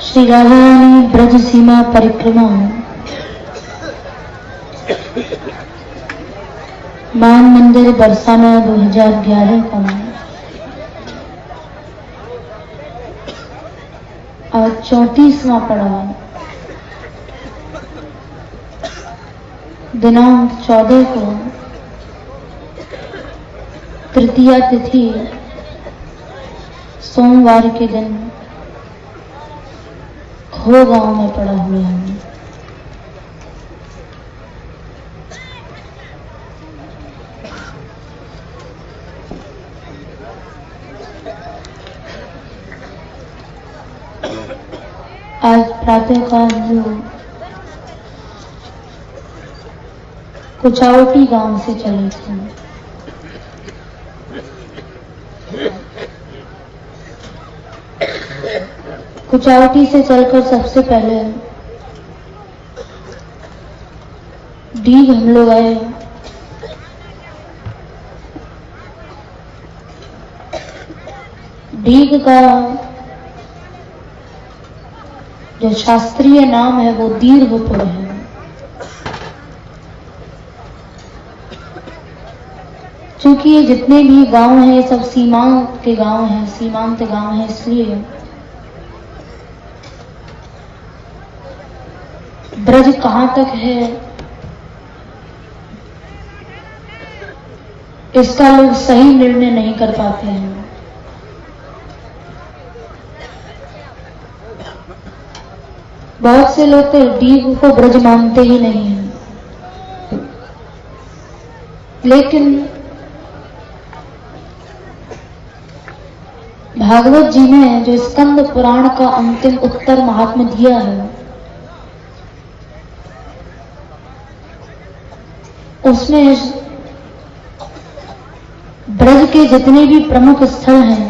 श्री राधारानी ब्रज सीमा परिक्रमा मान मंदिर बरसाना 2011 का आज 34वां पड़ाव दिनांक 14 को तृतीया तिथि सोमवार के दिन खो गांव में पड़ा हुआ हूं। आज प्रातःकाल कुचावटी गांव से चले थे। कुचावटी से चलकर सबसे पहले डीग हम लोग आए। डीग का जो शास्त्रीय नाम है वो दीर्घपुर है। चूंकि ये जितने भी गांव हैं सब सीमांत के गांव हैं, सीमांत गांव हैं, इसलिए ब्रज कहां तक है इसका लोग सही निर्णय नहीं कर पाते हैं। बहुत से लोग तो डीग को ब्रज मानते ही नहीं हैं, लेकिन भागवत जी ने जो स्कंद पुराण का अंतिम उत्तर महात्म्य दिया है उसमें ब्रज के जितने भी प्रमुख स्थल हैं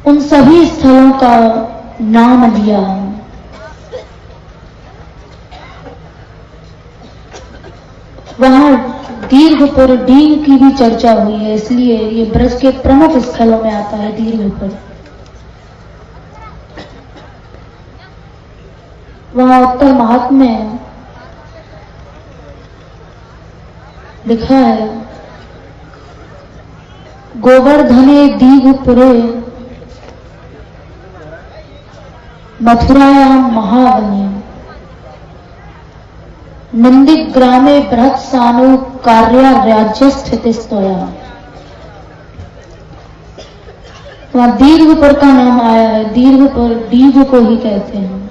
उन सभी स्थलों का नाम दिया है। वहां दीर्घपुर डीग की भी चर्चा हुई है, इसलिए ये ब्रज के प्रमुख स्थलों में आता है दीर्घपुर। वहां उत्तर महात्म्य में लिखा है, गोवर्धने दीघपुरे मथुरायां महावने नंदिग्रामे बृहत्सानु कार्या राज्यस्थितिस्तोया। वहां दीर्घपुर का नाम आया है। दीर्घपुर डीग को ही कहते हैं।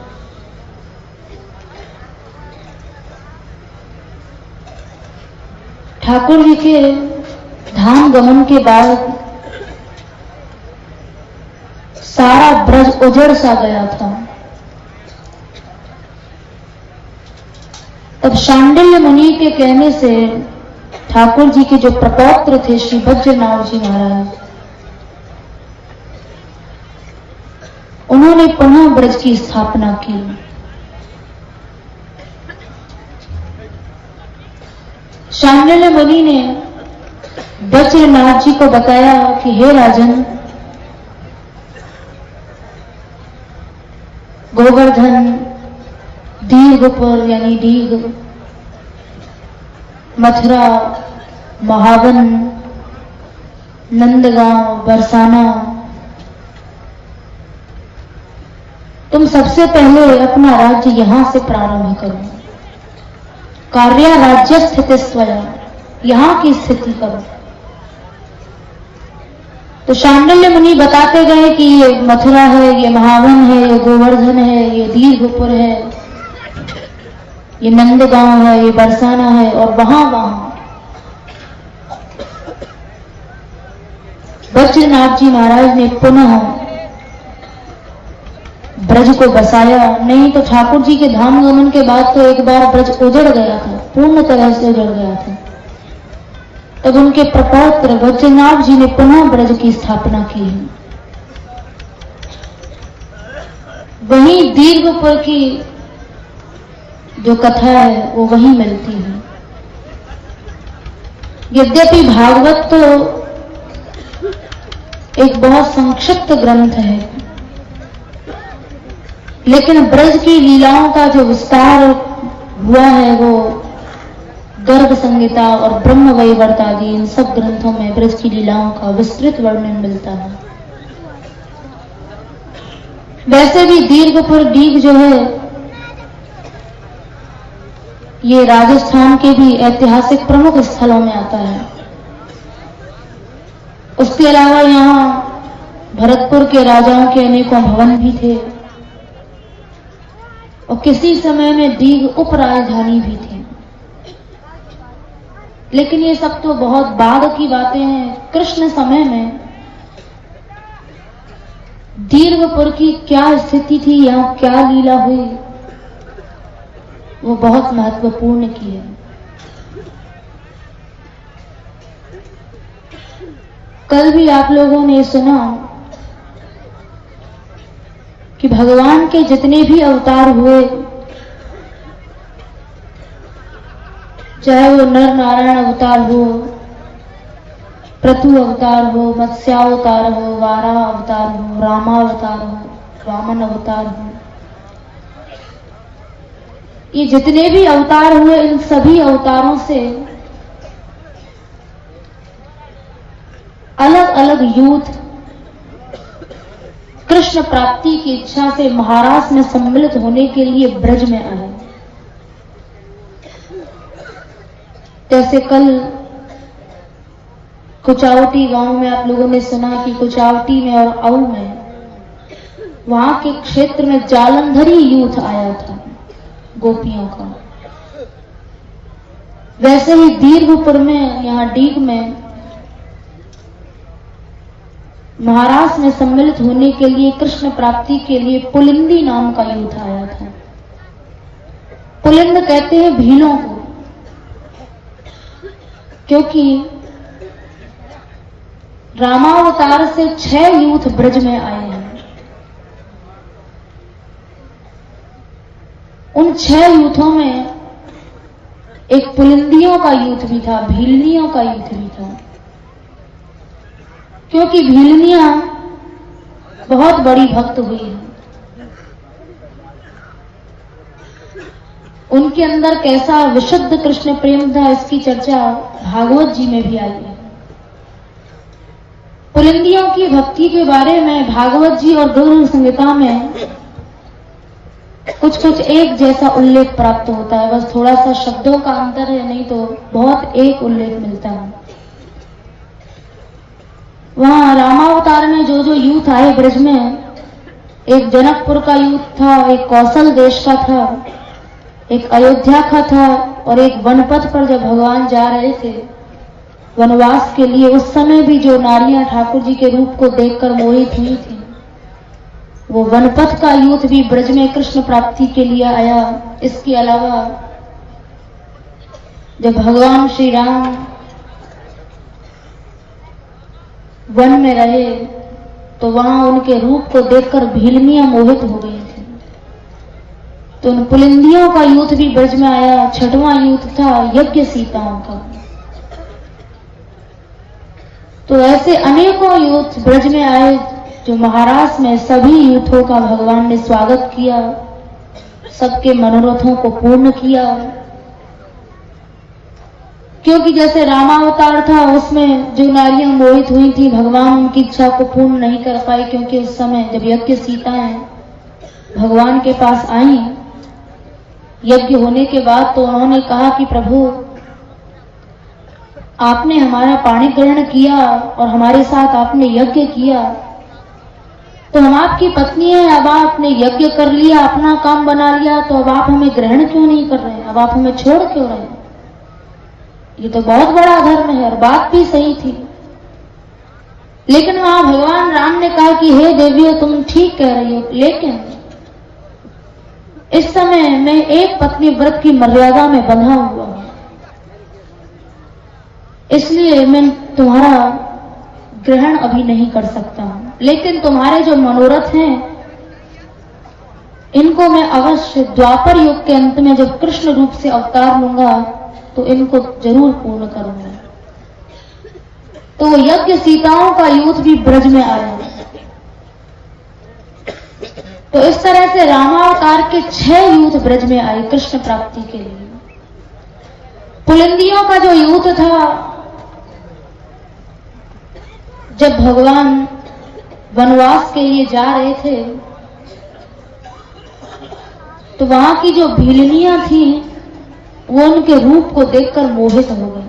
ठाकुर जी के धाम गमन के बाद सारा ब्रज उजड़ सा गया था। तब शांडिल्य मुनि के कहने से ठाकुर जी के जो प्रपौत्र थे श्री बज्रनाथ जी महाराज, उन्होंने पुनः ब्रज की स्थापना की। शांडिल्य मुनि ने बज्रनाथ जी को बताया कि हे राजन, गोवर्धन, दीर्घपुर यानी डीग, मथुरा, महावन, नंदगांव, बरसाना, तुम सबसे पहले अपना राज्य यहां से प्रारंभ करो। कार्या राज्य स्थिति स्वयं, यहां की स्थिति करो। तो शांडिल्य मुनि बताते गए कि ये मथुरा है, ये महावन है, ये गोवर्धन है, ये दीर्घपुर है, ये नंदगांव है, ये बरसाना है, और वहां बज्रनाथ जी महाराज ने पुनः ब्रज को बसाया। नहीं तो ठाकुर जी के धाम गमन के बाद तो एक बार ब्रज उजड़ गया था, पूर्ण तरह से उजड़ गया था। तब उनके प्रपौत्र बज्रनाथ जी ने पुनः ब्रज की स्थापना की है। वहीं दीर्घपुर की जो कथा है वो वहीं मिलती है। यद्यपि भागवत तो एक बहुत संक्षिप्त ग्रंथ है, लेकिन ब्रज की लीलाओं का जो विस्तार हुआ है वो गर्ग संहिता और ब्रह्म वैवर्त आदि इन सब ग्रंथों में ब्रज की लीलाओं का विस्तृत वर्णन मिलता है। वैसे भी दीर्घपुर डीग जो है ये राजस्थान के भी ऐतिहासिक प्रमुख स्थलों में आता है। उसके अलावा यहाँ भरतपुर के राजाओं के अनेकों भवन भी थे और किसी समय में डीग उप राजधानी भी थी। लेकिन ये सब तो बहुत बाद की बातें हैं। कृष्ण समय में दीर्घपुर की क्या स्थिति थी, यहाँ क्या लीला हुई, वो बहुत महत्वपूर्ण की है। कल भी आप लोगों ने सुना कि भगवान के जितने भी अवतार हुए, चाहे वो नर नारायण अवतार हो, पृथु अवतार हो, मत्स्यावतार हो, वाराह अवतार हो, रामावतार हो, वामन अवतार हो, ये जितने भी अवतार हुए इन सभी अवतारों से अलग अलग यूथ कृष्ण प्राप्ति की इच्छा से महाराष्ट्र में सम्मिलित होने के लिए ब्रज में आए। जैसे कल कुचावटी गांव में आप लोगों ने सुना कि कुचावटी में और औ में वहां के क्षेत्र में जालंधरी यूथ आया था गोपियों का। वैसे ही दीर्घपुर में यहाँ डीग में महाराष्ट्र में सम्मिलित होने के लिए कृष्ण प्राप्ति के लिए पुलिंदी नाम का यूथ आया था। पुलिंद कहते हैं भीलों को, क्योंकि रामावतार से 6 यूथ ब्रज में आए हैं। उन 6 यूथों में एक पुलिंदियों का यूथ भी था, भीलनियों का यूथ भी था, क्योंकि भीलनियां बहुत बड़ी भक्त हुई हैं। उनके अंदर कैसा विशुद्ध कृष्ण प्रेम था, इसकी चर्चा भागवत जी में भी आई है। पुलिंदियों की भक्ति के बारे में भागवत जी और गर्ग संहिता में कुछ एक जैसा उल्लेख प्राप्त होता है, बस थोड़ा सा शब्दों का अंतर है, नहीं तो बहुत एक उल्लेख मिलता है। वहां रामावतार में जो जो यूथ आए ब्रज में, एक जनकपुर का यूथ था, एक कौशल देश का था, एक अयोध्या का था और एक वनपथ पर जब भगवान जा रहे थे वनवास के लिए, उस समय भी जो नारियां ठाकुर जी के रूप को देखकर मोहित हुई थी, वो वनपथ का यूथ भी ब्रज में कृष्ण प्राप्ति के लिए आया। इसके अलावा जब भगवान श्री राम वन में रहे तो वहां उनके रूप को देखकर भीलनियां मोहित हो गई थी, तो उन पुलिंदियों का यूथ भी ब्रज में आया। 6वां यूथ था यज्ञ सीताओं का। तो ऐसे अनेकों यूथ ब्रज में आए, जो महाराष्ट्र में सभी यूथों का भगवान ने स्वागत किया, सबके मनोरथों को पूर्ण किया। क्योंकि जैसे रामावतार था उसमें जो नारियां मोहित हुई थी, भगवान उनकी इच्छा को पूर्ण नहीं कर पाए, क्योंकि उस समय जब यज्ञ सीताएं भगवान के पास आई, यज्ञ होने के बाद तो उन्होंने कहा कि प्रभु आपने हमारा पाणी ग्रहण किया और हमारे साथ आपने यज्ञ किया, तो हम आपकी पत्नी है, अब आपने यज्ञ कर लिया, अपना काम बना लिया, तो अब आप हमें ग्रहण क्यों नहीं कर रहे हैं, अब आप हमें छोड़ क्यों रहे हैं? ये तो बहुत बड़ा धर्म है। और बात भी सही थी, लेकिन वहां भगवान राम ने कहा कि हे देवियों तुम ठीक कह रही हो, लेकिन इस समय मैं एक पत्नी व्रत की मर्यादा में बंधा हुआ हूं, इसलिए मैं तुम्हारा ग्रहण अभी नहीं कर सकता हूं, लेकिन तुम्हारे जो मनोरथ हैं इनको मैं अवश्य द्वापर युग के अंत में जब कृष्ण रूप से अवतार लूंगा तो इनको जरूर पूर्ण करूंगा। तो यज्ञ सीताओं का यूथ भी ब्रज में आया। तो इस तरह से रामावतार के 6 यूथ ब्रज में आए कृष्ण प्राप्ति के लिए। पुलिंदियों का जो यूथ था, जब भगवान वनवास के लिए जा रहे थे तो वहां की जो भीलनियां थी वो उनके रूप को देखकर मोहित हो गए,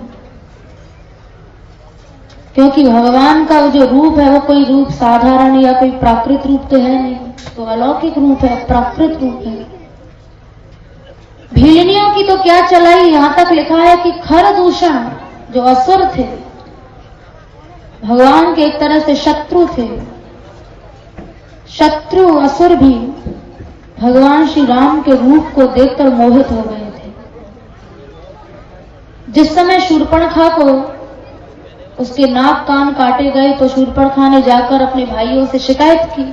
क्योंकि भगवान का जो रूप है वो कोई रूप साधारण या कोई प्राकृत रूप तो है नहीं, तो अलौकिक रूप है, प्राकृत रूप है। भीलनियों की तो क्या चलाई, यहां तक लिखा है कि खरदूषण जो असुर थे, भगवान के एक तरह से शत्रु थे, शत्रु असुर भी भगवान श्री राम के रूप को देखकर मोहित हो गए थे। जिस समय शूर्पणखा को उसके नाक कान काटे गए तो शूर्पणखा ने जाकर अपने भाइयों से शिकायत की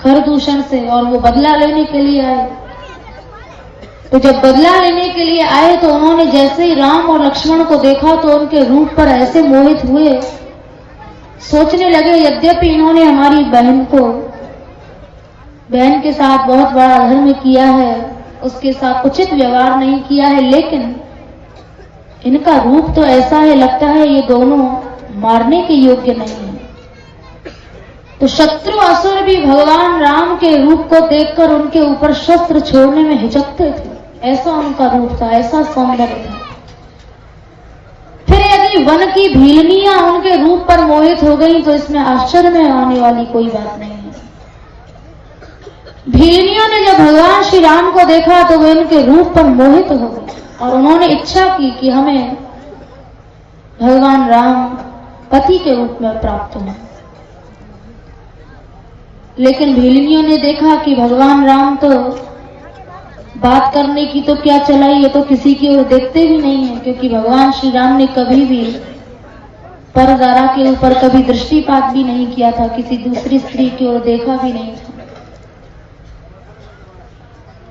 खरदूषण से, और वो बदला लेने के लिए आए। तो जब बदला लेने के लिए आए तो उन्होंने जैसे ही राम और लक्ष्मण को देखा तो उनके रूप पर ऐसे मोहित हुए, सोचने लगे यद्यपि इन्होंने हमारी बहन के साथ बहुत बड़ा अधर्म किया है, उसके साथ उचित व्यवहार नहीं किया है, लेकिन इनका रूप तो ऐसा है, लगता है ये दोनों मारने के योग्य नहीं है। तो शत्रु असुर भी भगवान राम के रूप को देखकर उनके ऊपर शस्त्र छोड़ने में हिचकते थे, ऐसा उनका रूप था, ऐसा सौंदर्य था। फिर यदि वन की भीलनियां उनके रूप पर मोहित हो गई तो इसमें आश्चर्य में आने वाली कोई बात नहीं है। भीलनियों ने जब भगवान श्री राम को देखा तो वे इनके रूप पर मोहित हो गए और उन्होंने इच्छा की कि हमें भगवान राम पति के रूप में प्राप्त हो। लेकिन भीलनियों ने देखा कि भगवान राम तो बात करने की तो क्या चलाई, ये तो किसी की ओर देखते भी नहीं है, क्योंकि भगवान श्री राम ने कभी भी परदारा के ऊपर कभी दृष्टिपात भी नहीं किया था, किसी दूसरी स्त्री की ओर देखा भी नहीं था।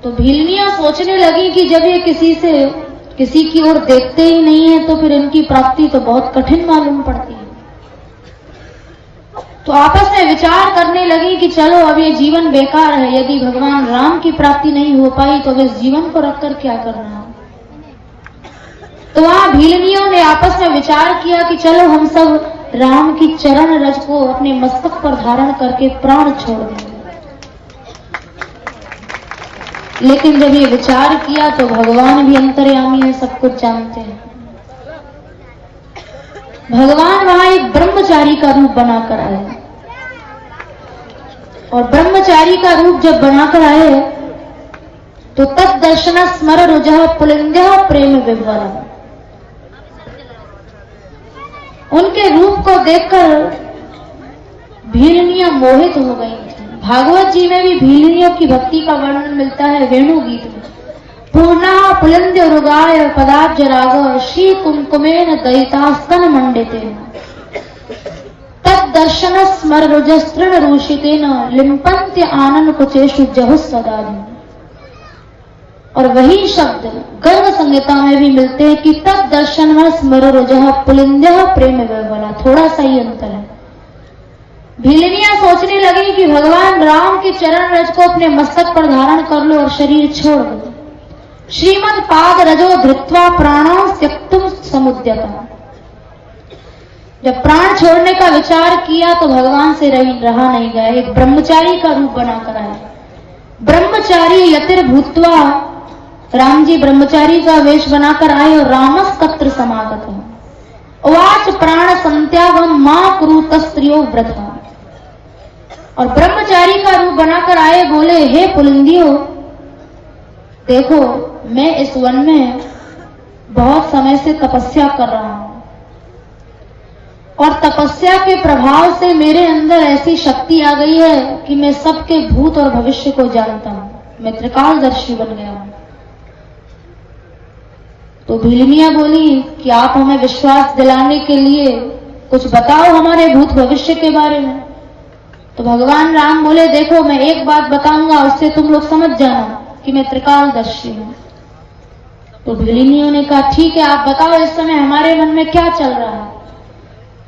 तो भीलनियां सोचने लगी कि जब ये किसी की ओर देखते ही नहीं है तो फिर इनकी प्राप्ति तो बहुत कठिन मालूम पड़ती है। तो आपस में विचार करने लगी कि चलो अब ये जीवन बेकार है, यदि भगवान राम की प्राप्ति नहीं हो पाई तो अब इस जीवन को रखकर क्या करना है। तो वहां भीलनियों ने आपस में विचार किया कि चलो हम सब राम की चरण रज को अपने मस्तक पर धारण करके प्राण छोड़ देंगे। लेकिन जब ये विचार किया तो भगवान भी अंतर्यामी है, सब कुछ जानते हैं। भगवान वहां एक ब्रह्मचारी का रूप बनाकर आए, और ब्रह्मचारी का रूप जब बनाकर आए तो तद्दर्शन स्मर रुजः पुलिंद्यः प्रेम विह्वलम्। उनके रूप को देखकर भीलनियां मोहित हो गई थी। भागवत जी में भी भीलनियों की भक्ति का वर्णन मिलता है वेणु गीत में। पूर्णा पुलिंद्य रुगाय पदाब्ज राग श्री कुमकुमेन दयितास्तन मंडितेन तद्दर्शन स्मर रुजस्तृण रूषितेन लिम्पन्त्य आनन कुचेषु जहुः सदाधि। और वही शब्द गर्ग संहिता में भी मिलते हैं कि तद्दर्शन स्मर रुजः पुलिंद्यः प्रेम विह्वला। थोड़ा सा ही अंतर है। भीलनियां सोचने लगी कि भगवान राम के चरण रज को अपने मस्तक पर धारण कर लो और शरीर छोड़ दो। श्रीमद पाद रजो धृत्वा प्राणा त्यक्तुम समुद्यता। जब प्राण छोड़ने का विचार किया तो भगवान से रहा नहीं गया, एक ब्रह्मचारी का रूप बनाकर आए। ब्रह्मचारी यतिर भूत्वा, राम जी ब्रह्मचारी का वेश बनाकर आए और रामस्तत्र समागत हो। उवाच प्राण संत्यागम मां कुरुत स्त्रियो व्रता। और ब्रह्मचारी का रूप बनाकर आए, बोले हे पुलिंदियों, देखो मैं इस वन में बहुत समय से तपस्या कर रहा हूं और तपस्या के प्रभाव से मेरे अंदर ऐसी शक्ति आ गई है कि मैं सबके भूत और भविष्य को जानता हूं, मैं त्रिकालदर्शी बन गया हूं। तो भीलनियां बोली कि आप हमें विश्वास दिलाने के लिए कुछ बताओ हमारे भूत भविष्य के बारे में। तो भगवान राम बोले देखो मैं एक बात बताऊंगा, उससे तुम लोग समझ जाना कि मैं त्रिकालदर्शी हूं। तो भीलनियों ने कहा ठीक है आप बताओ इस समय हमारे मन में क्या चल रहा है।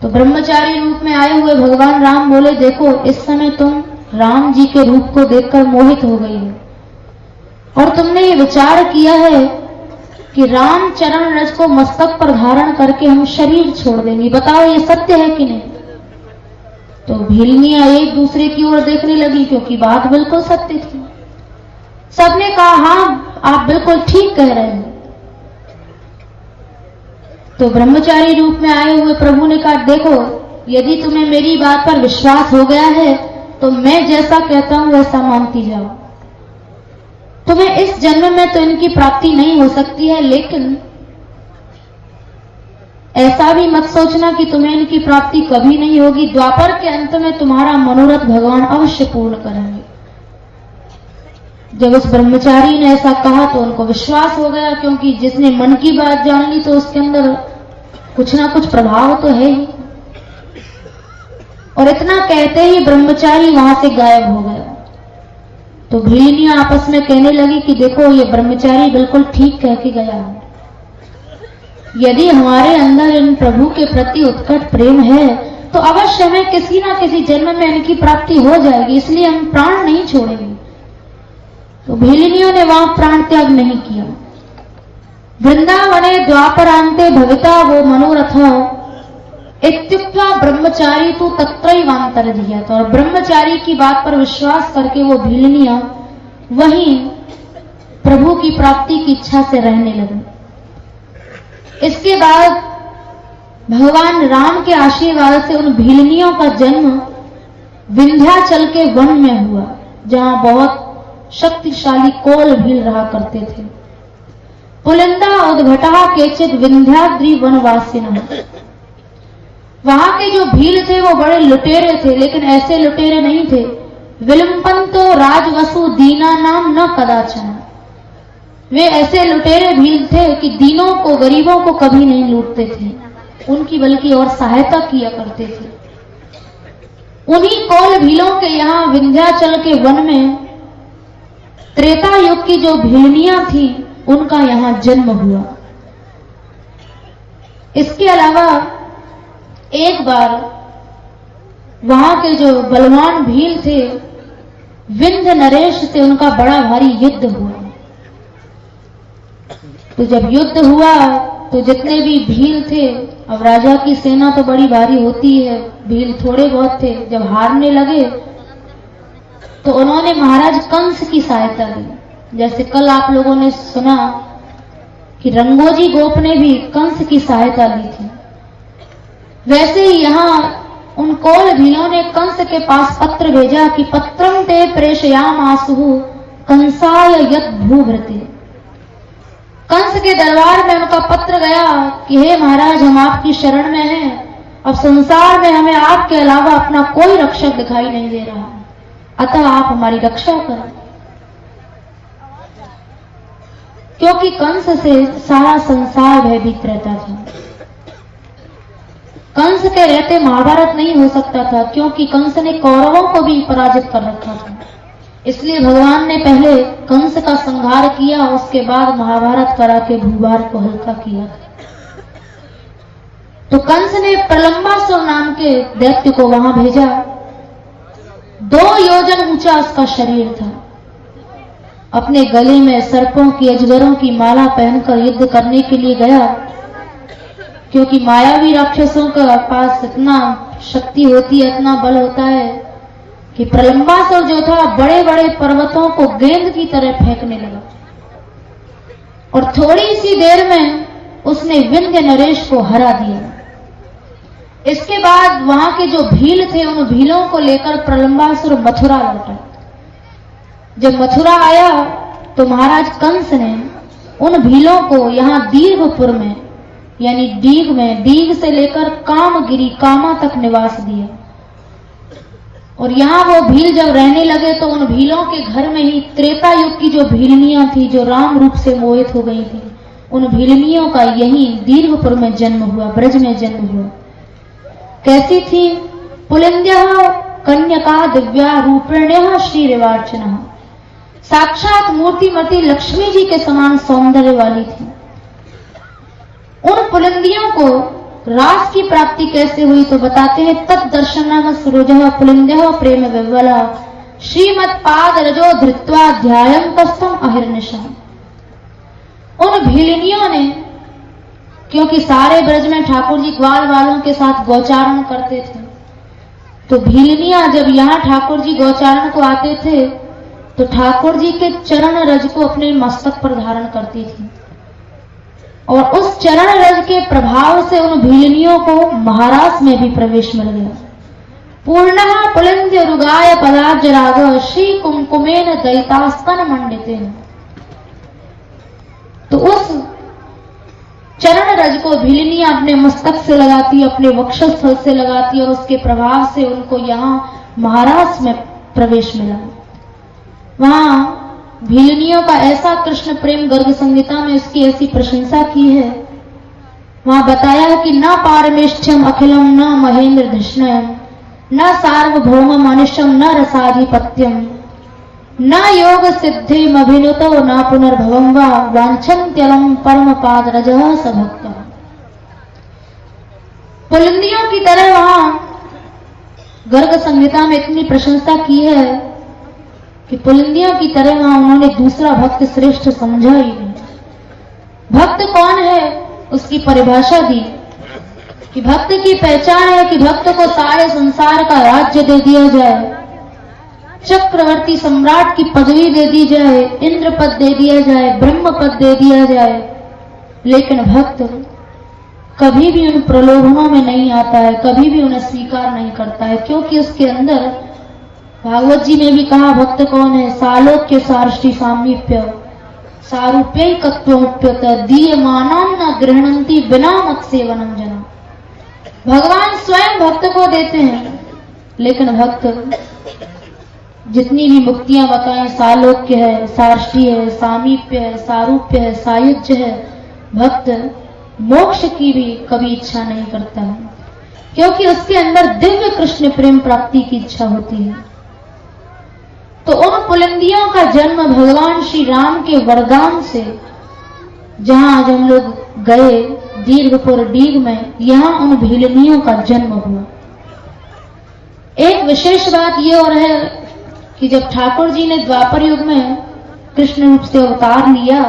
तो ब्रह्मचारी रूप में आए हुए भगवान राम बोले, देखो इस समय तुम राम जी के रूप को देखकर मोहित हो गई हो और तुमने ये विचार किया है कि राम चरण रज को मस्तक पर धारण करके हम शरीर छोड़ देंगे। बताओ ये सत्य है कि नहीं? तो भीलनियां एक दूसरे की ओर देखने लगी, क्योंकि बात बिल्कुल सत्य थी। सबने कहा, हाँ आप बिल्कुल ठीक कह रहे हैं। तो ब्रह्मचारी रूप में आए हुए प्रभु ने कहा, देखो यदि तुम्हें मेरी बात पर विश्वास हो गया है तो मैं जैसा कहता हूं वैसा मानती जाओ। तुम्हें इस जन्म में तो इनकी प्राप्ति नहीं हो सकती है, लेकिन ऐसा भी मत सोचना कि तुम्हें इनकी प्राप्ति कभी नहीं होगी। द्वापर के अंत में तुम्हारा मनोरथ भगवान अवश्य पूर्ण करेंगे। जब उस ब्रह्मचारी ने ऐसा कहा तो उनको विश्वास हो गया, क्योंकि जिसने मन की बात जान ली तो उसके अंदर कुछ ना कुछ प्रभाव तो है ही। और इतना कहते ही ब्रह्मचारी वहां से गायब हो गया। तो भीलनियां आपस में कहने लगी कि देखो ये ब्रह्मचारी बिल्कुल ठीक कह के गया है। यदि हमारे अंदर इन प्रभु के प्रति उत्कट प्रेम है तो अवश्य हमें किसी ना किसी जन्म में इनकी प्राप्ति हो जाएगी, इसलिए हम प्राण नहीं छोड़ेंगे। तो भीलनियों ने वहां प्राण त्याग नहीं किया। वृंदावने द्वापरांते भविता वो मनोरथ इत्युक्त्वा ब्रह्मचारी तो तत्रैवांतर दिया। तो और ब्रह्मचारी की बात पर विश्वास करके वो भीलनियां वहीं प्रभु की प्राप्ति की इच्छा से रहने लगे। इसके बाद भगवान राम के आशीर्वाद से उन भीलनियों का जन्म विंध्याचल के वन में हुआ, जहां बहुत शक्तिशाली कोल भील रहा करते थे। पुलिंदा उद्घटा केचित विंध्याद्रि वनवासिनः। वहां के जो भील थे वो बड़े लुटेरे थे, लेकिन ऐसे लुटेरे नहीं थे। विलंपंतो राजवसु दीना नाम न कदाचन। वे ऐसे लुटेरे भील थे कि दीनों को, गरीबों को कभी नहीं लूटते थे, उनकी बल्कि और सहायता किया करते थे। उन्हीं कोल भीलों के यहाँ विंध्याचल के वन में त्रेता युग की जो भीलनियां थी उनका यहाँ जन्म हुआ। इसके अलावा एक बार वहां के जो बलवान भील थे विंध्य नरेश से उनका बड़ा भारी युद्ध हुआ। तो जब युद्ध हुआ तो जितने भी भील थे, अब राजा की सेना तो बड़ी भारी होती है, भील थोड़े बहुत थे, जब हारने लगे तो उन्होंने महाराज कंस की सहायता ली। जैसे कल आप लोगों ने सुना कि रंगोजी गोप ने भी कंस की सहायता ली थी, वैसे ही यहाँ उन कोल भीलों ने कंस के पास पत्र भेजा कि पत्रम ते प्रेषयामासुः कंसाय यत् भूभृते। कंस के दरबार में उनका पत्र गया कि हे महाराज, हम आपकी शरण में हैं, अब संसार में हमें आपके अलावा अपना कोई रक्षक दिखाई नहीं दे रहा, अतः आप हमारी रक्षा करें। क्योंकि कंस से सारा संसार भयभीत रहता था। कंस के रहते महाभारत नहीं हो सकता था, क्योंकि कंस ने कौरवों को भी पराजित कर रखा था। इसलिए भगवान ने पहले कंस का संहार किया, उसके बाद महाभारत करा के भूभार को हल्का किया। तो कंस ने प्रलंबासुर नाम के दैत्य को वहां भेजा। 2 योजन ऊंचा उसका शरीर था। अपने गले में सर्पों की, अजगरों की माला पहनकर युद्ध करने के लिए गया, क्योंकि मायावी राक्षसों के पास इतना शक्ति होती है, इतना बल होता है कि प्रलंबासुर जो था बड़े बड़े पर्वतों को गेंद की तरह फेंकने लगा और थोड़ी सी देर में उसने विंध्य नरेश को हरा दिया। इसके बाद वहां के जो भील थे, उन भीलों को लेकर प्रलंबासुर मथुरा लौटा। जब मथुरा आया तो महाराज कंस ने उन भीलों को यहाँ दीर्घपुर में, यानी डीग में, डीग से लेकर कामगिरी, कामा तक निवास दिया। और यहाँ वो भील जब रहने लगे तो उन भीलों के घर में ही त्रेता युग की जो भीलनियां थी, जो राम रूप से मोहित हो गई थी, उन भीलनियों का यही दीर्घपुर में जन्म हुआ, ब्रज में जन्म हुआ। कैसी थी? पुलिंद्यः कन्यका दिव्या रूपिण्यः श्रीरेवार्चनः। साक्षात मूर्तिमती लक्ष्मी जी के समान सौंदर्य वाली थी। उन पुलिंदियों को रास की प्राप्ति कैसे हुई, तो बताते हैं तत् दर्शनम सुरुजः पुलिंद्यः प्रेम विह्वला श्रीमत्पाद रजो धृत्वा ध्यायं तस्थम अहिर्निशम्। उन भीलिनियों ने, क्योंकि सारे ब्रज में ठाकुर जी ग्वाल वालों के साथ गौचारण करते थे, तो भीलिनियां जब यहाँ ठाकुर जी गौचारण को आते थे तो ठाकुर जी के चरण रज को अपने मस्तक पर धारण करती थी, और उस चरण रज के प्रभाव से उन भीलिनियों को महाराज में भी प्रवेश मिल गया। पूर्णः पुलिंद्य रुगाय पदाब्जराग श्री कुमकुमेन दयितास्तन मंडितेन। तो उस चरण रज को भीलिनियां अपने मस्तक से लगाती, अपने वक्षस्थल से लगाती, और उसके प्रभाव से उनको यहाँ महाराज में प्रवेश मिला। वहां भीलिनियों का ऐसा कृष्ण प्रेम गर्ग संहिता में उसकी ऐसी प्रशंसा की है, वहां बताया है कि न पारमेष्ठ्यम अखिलम न महेंद्र धृष्णयम न सार्वभौम मनुष्यम न रसाधिपत्यम न योग सिद्धिम अभिनुतो न पुनर्भवम वा वांछन्त्यलम परम पाद रजः सभक्तः। पुलिंदियों की तरह वहां गर्ग संहिता में इतनी प्रशंसा की है कि पुलिंदियों की तरह वहां उन्होंने दूसरा भक्त श्रेष्ठ समझा ही नहीं। भक्त कौन है उसकी परिभाषा दी कि भक्त की पहचान है कि भक्त को सारे संसार का राज्य दे दिया जाए, चक्रवर्ती सम्राट की पदवी दे दी जाए, इंद्र पद दे दिया जाए, ब्रह्म पद दे दिया जाए, लेकिन भक्त कभी भी उन प्रलोभनों में नहीं आता है, कभी भी उन्हें स्वीकार नहीं करता है, क्योंकि उसके अंदर भागवत जी ने भी कहा भक्त कौन है, सालोक्य सार्ष्टि सामीप्य सारूप्यैकत्वमुप्यत दीयमानं न गृह्णन्ति बिना मत सेवनम जना। भगवान स्वयं भक्त को देते हैं, लेकिन भक्त जितनी भी मुक्तियां बताएं, सालोक्य है, सार्ष्टि है, सामीप्य है, सारूप्य है, सायुज्य है, भक्त मोक्ष की भी कभी इच्छा नहीं करता है, क्योंकि उसके अंदर दिव्य कृष्ण प्रेम प्राप्ति की इच्छा होती है। तो उन पुलिंदियों का जन्म भगवान श्री राम के वरदान से, जहां आज हम लोग गए दीर्घपुर डीग में, यहां उन भीलनियों का जन्म हुआ। एक विशेष बात यह और है कि जब ठाकुर जी ने द्वापर युग में कृष्ण रूप से अवतार लिया,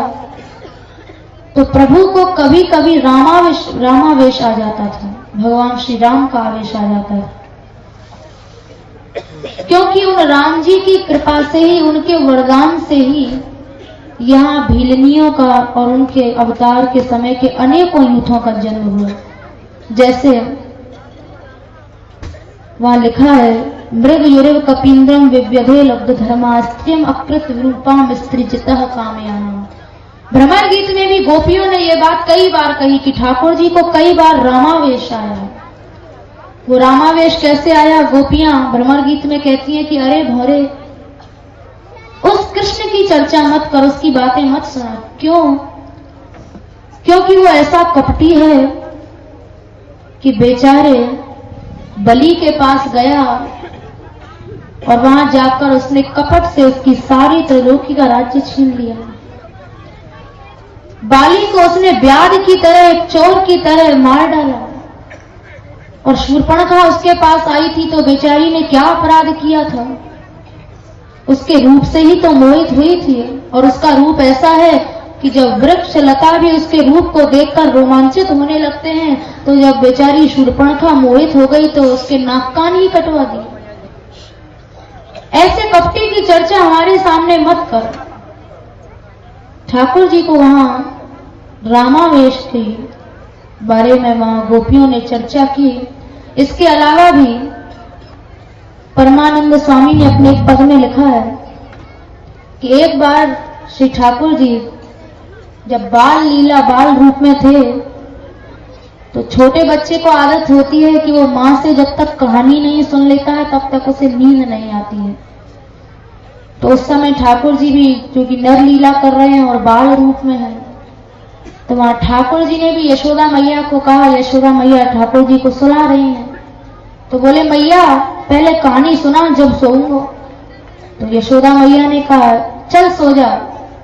तो प्रभु को कभी कभी रामावेश आ जाता था, भगवान श्री राम का आवेश आ जाता था, क्योंकि उन राम जी की कृपा से ही, उनके वरदान से ही यहाँ भीलनियों का और उनके अवतार के समय के अनेकों यूथों का जन्म हुआ। जैसे वहां लिखा है, मृग युरिव कपींद्रम विव्यधे लब्ध धर्मास्त्रियम अकृत विरूपाम स्त्रीजितः कामयानम। भ्रमर गीत में भी गोपियों ने यह बात कई बार कही कि ठाकुर जी को कई बार रामावेश आया। वो रामावेश कैसे आया, गोपियां भ्रमर गीत में कहती हैं कि अरे भोरे उस कृष्ण की चर्चा मत कर, उसकी बातें मत सुना। क्यों? क्योंकि वो ऐसा कपटी है कि बेचारे बलि के पास गया और वहां जाकर उसने कपट से उसकी सारी त्रैलोकी का राज्य छीन लिया। बाली को उसने व्याध की तरह, एक चोर की तरह मार डाला, और शूर्पणखा उसके पास आई थी तो बेचारी ने क्या अपराध किया था, उसके रूप से ही तो मोहित हुई थी। और उसका रूप ऐसा है कि जब वृक्ष लता भी उसके रूप को देखकर रोमांचित होने लगते हैं, तो जब बेचारी शूर्पणखा मोहित हो गई तो उसके नाक कान ही कटवा दी। ऐसे कपटी की चर्चा हमारे सामने मत कर। ठाकुर जी को वहां रामावेश के बारे में वहां गोपियों ने चर्चा की। इसके अलावा भी परमानंद स्वामी ने अपने एक पद में लिखा है कि एक बार श्री ठाकुर जी जब बाल लीला बाल रूप में थे, तो छोटे बच्चे को आदत होती है कि वो मां से जब तक कहानी नहीं सुन लेता है तब तक उसे नींद नहीं आती है। तो उस समय ठाकुर जी भी क्योंकि नर लीला कर रहे हैं और बाल रूप में है, तो वहां ठाकुर जी ने भी यशोदा मैया को कहा, यशोदा मैया ठाकुर जी को सुला रही हैं, तो बोले मैया पहले कहानी सुना जब सोऊंगा। तो यशोदा मैया ने कहा चल सो जा।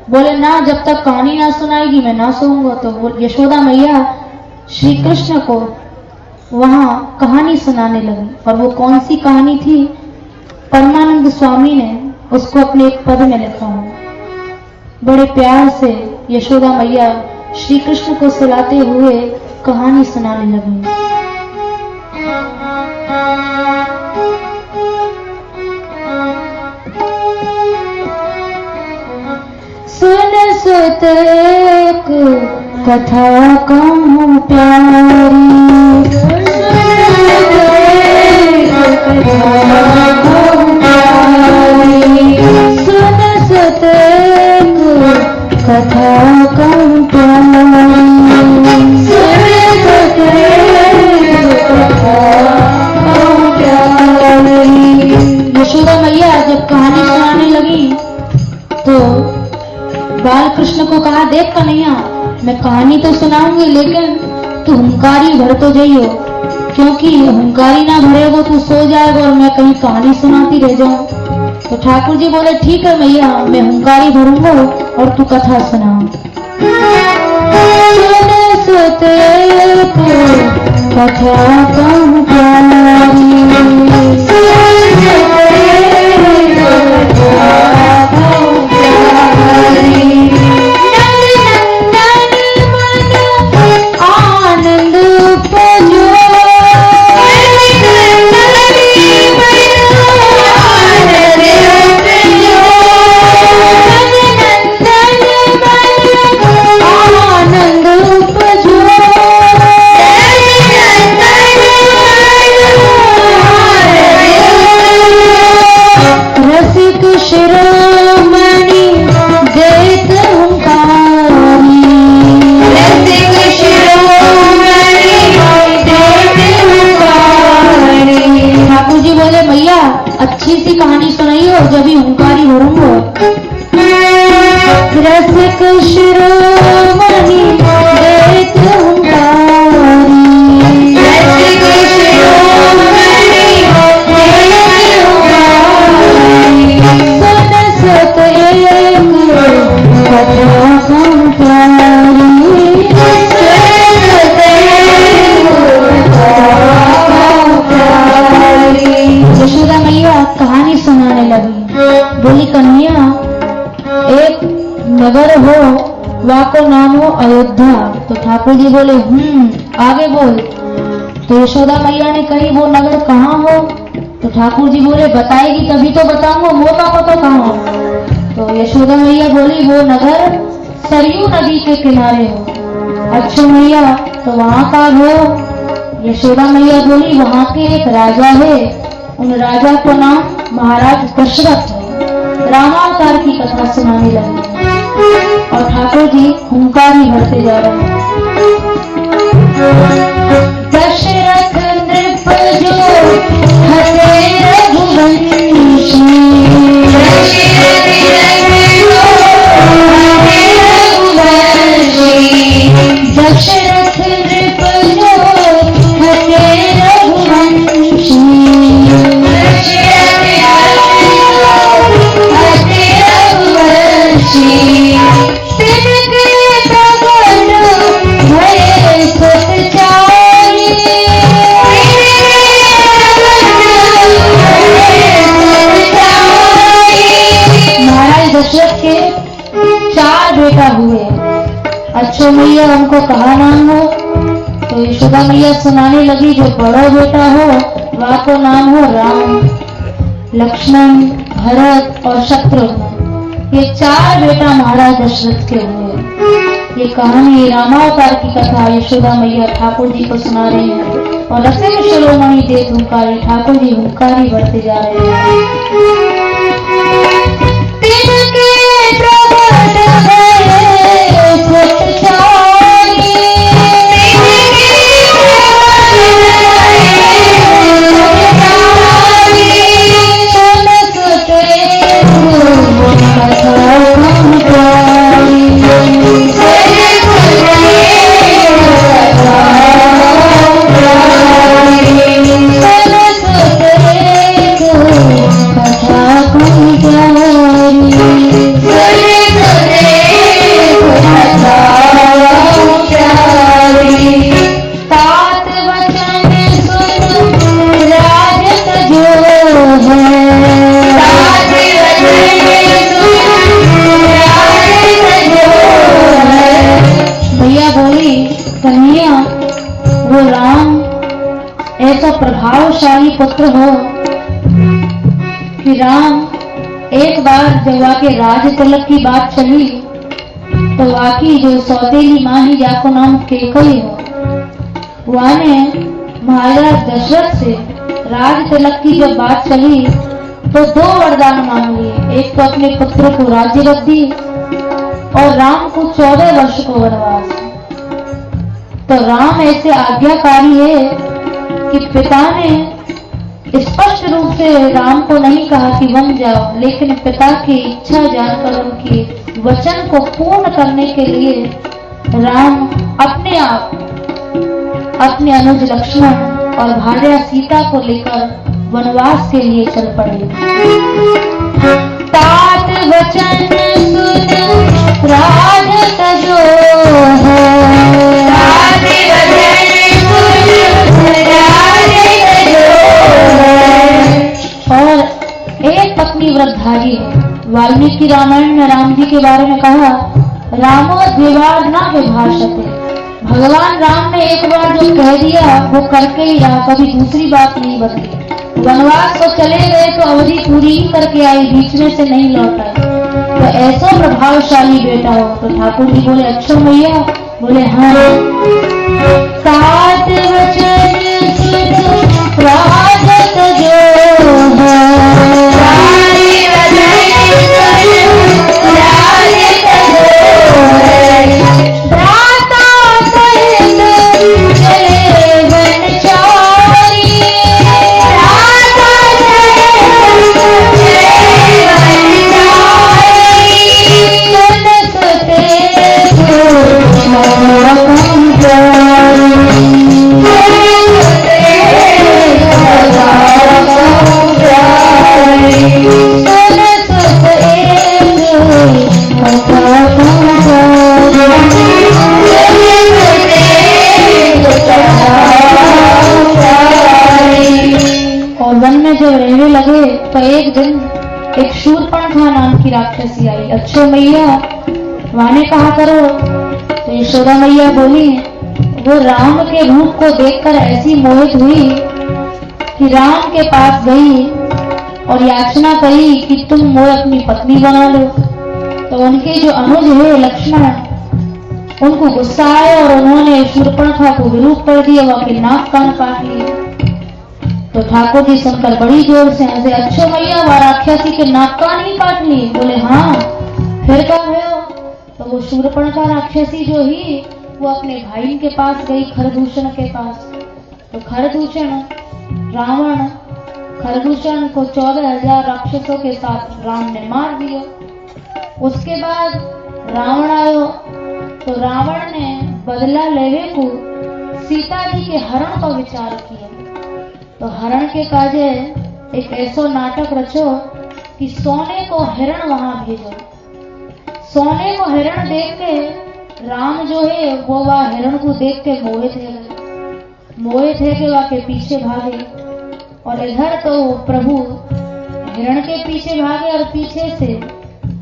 बोले ना, जब तक कहानी ना सुनाएगी मैं ना सोऊंगा। तो यशोदा मैया श्री कृष्ण को वहां कहानी सुनाने लगी। और वो कौन सी कहानी थी, परमानंद स्वामी ने उसको अपने एक पद में लिखा है। बड़े प्यार से यशोदा मैया श्री कृष्ण को सुलाते हुए कहानी सुनाने लगी। सुन सुत एक कथा कहूँ प्यारी, सुन सुत एक कथा कहूँ प्यारी, सुन सुत एक कथा कहूँ प्यारी। यशोदा मैया जब कहानी सुनाने लगी तो बाल कृष्ण को कहा, देख कन्हैया मैं कहानी तो सुनाऊंगी लेकिन तू हुंकारी भर तो जाइयो, क्योंकि हुंकारी ना भरेगो तू सो जाएगा और मैं कहीं कहानी सुनाती रह जाऊं। तो ठाकुर जी बोले, ठीक है मैया मैं हुंकारी भरूंगा और तू कथा सुना। कथा कहूँ प्यारी, अच्छी सी कहानी सुनाई और जब भी हुंकारी भरूंगा। रसिक शिरोमणि देत हुंकारी, रसिक शिरोमणि देत हुंकारी, सुन सुत एक कथा कहूँ प्यारी, सुन सुत एक कथा कहूँ प्यारी। यशोदा मैया कहानी सुनाने लगी। बोली, कन्हैया एक नगर हो वहाँ को नाम हो अयोध्या। तो ठाकुर जी बोले आगे बोल। तो यशोदा मैया ने कही, वो नगर कहाँ हो? तो ठाकुर जी बोले, बताएगी तभी तो बताऊंगा, मोटा को तो कहाँ हो। तो यशोदा मैया बोली, वो नगर सरयू नदी के किनारे हो। अच्छा मैया तो वहाँ का हो? यशोदा मैया बोली, वहाँ के एक राजा है, उन राजा को नाम महाराज दशरथ है। रामावतार की कथा सुनाने लगी और ठाकुर जी हुंकारी भरते जा रहे हैं। दशरथ नृप जो हरे रघुवंशी, दशरथ नृप जो हरे रघुवंशी, दशरथ के 4 बेटा हुए। अच्छो मैया उनको कहा नाम हो? तो यशोदा मैया सुनाने लगी, जो बड़ा बेटा हो वह को नाम हो राम, लक्ष्मण, भरत और शत्रुघ्न। ये 4 बेटा महाराज दशरथ के हुए। ये कहानी रामावतार की कथा यशोदा मैया ठाकुर जी को सुना रही है और रसिक शिरोमणि देत हुंकारी, ठाकुर जी हुंकारी बढ़ते जा रहे हैं। कथा प्रभावशाली पुत्र हो कि राम एक बार जब वाके राज तिलक की बात चली तो वाकी जो सौतेली माँ ही जाको नाम केकई हो, वाने महाराज दशरथ से राज तिलक की जब बात चली तो 2 वरदान मांग लिए। एक तो अपने पुत्र को राज्य गद्दी और राम को 14 वर्ष को वनवास। तो राम ऐसे आज्ञाकारी है कि पिता ने स्पष्ट रूप से राम को नहीं कहा कि वन जाओ, लेकिन पिता की इच्छा जानकर उनकी वचन को पूर्ण करने के लिए राम अपने आप अपने अनुज लक्ष्मण और भार्या सीता को लेकर वनवास के लिए चल पड़े। तात वचन सुन राज तजो है, तात वचन सुन राज तजो है। और एक पत्नी व्रतधारी है। वाल्मीकि रामायण में राम जी के बारे में कहा, रामो द्विवार न विभाषते। भगवान राम ने एक बार जो कह दिया वो करके ही रहा, कभी दूसरी बात नहीं बदली। वनवास तो चले गए तो अवधि पूरी ही करके आए, बीच में से नहीं लौट आए। तो ऐसा प्रभावशाली बेटा हो। तो ठाकुर जी बोले अच्छा मैया, बोले हाँ। सात वचन सुन राजत जो है, तो एक दिन एक शूर्पणखा नाम की राक्षसी आई। अच्छो मैया वाने कहा करो। तो यशोदा मैया बोली, वो राम के रूप को देखकर ऐसी मोहित हुई कि राम के पास गई और याचना करी कि तुम मोह अपनी पत्नी बना लो। तो उनके जो अनुज है लक्ष्मण, उनको गुस्सा आया और उन्होंने शूर्पणखा को विरूप कर दिया, वहां के नाक कान काट लिए। तो ठाकुर जी सुनकर बड़ी जोर से हंसे, अच्छो मैया वह राक्षसी के नाक कान ही काट लिए। बोले हाँ, फिर क्या भयो? तो वो शूर्पणखा राक्षसी जो ही वो अपने भाई के पास गई, खरदूषण के पास। तो खरदूषण रावण खरदूषण को 14,000 राक्षसों के साथ राम ने मार दिया। उसके बाद रावण आयो तो रावण ने बदला लेवे को सीता जी के हरण का विचार किया। तो हरण के काजे एक ऐसो नाटक रचो कि सोने को हिरण वहां भेजो। सोने को हिरण देख के राम जो है वो वह हिरण को देख के मोहे थे कि वह के पीछे भागे। और इधर तो प्रभु हिरण के पीछे भागे और पीछे से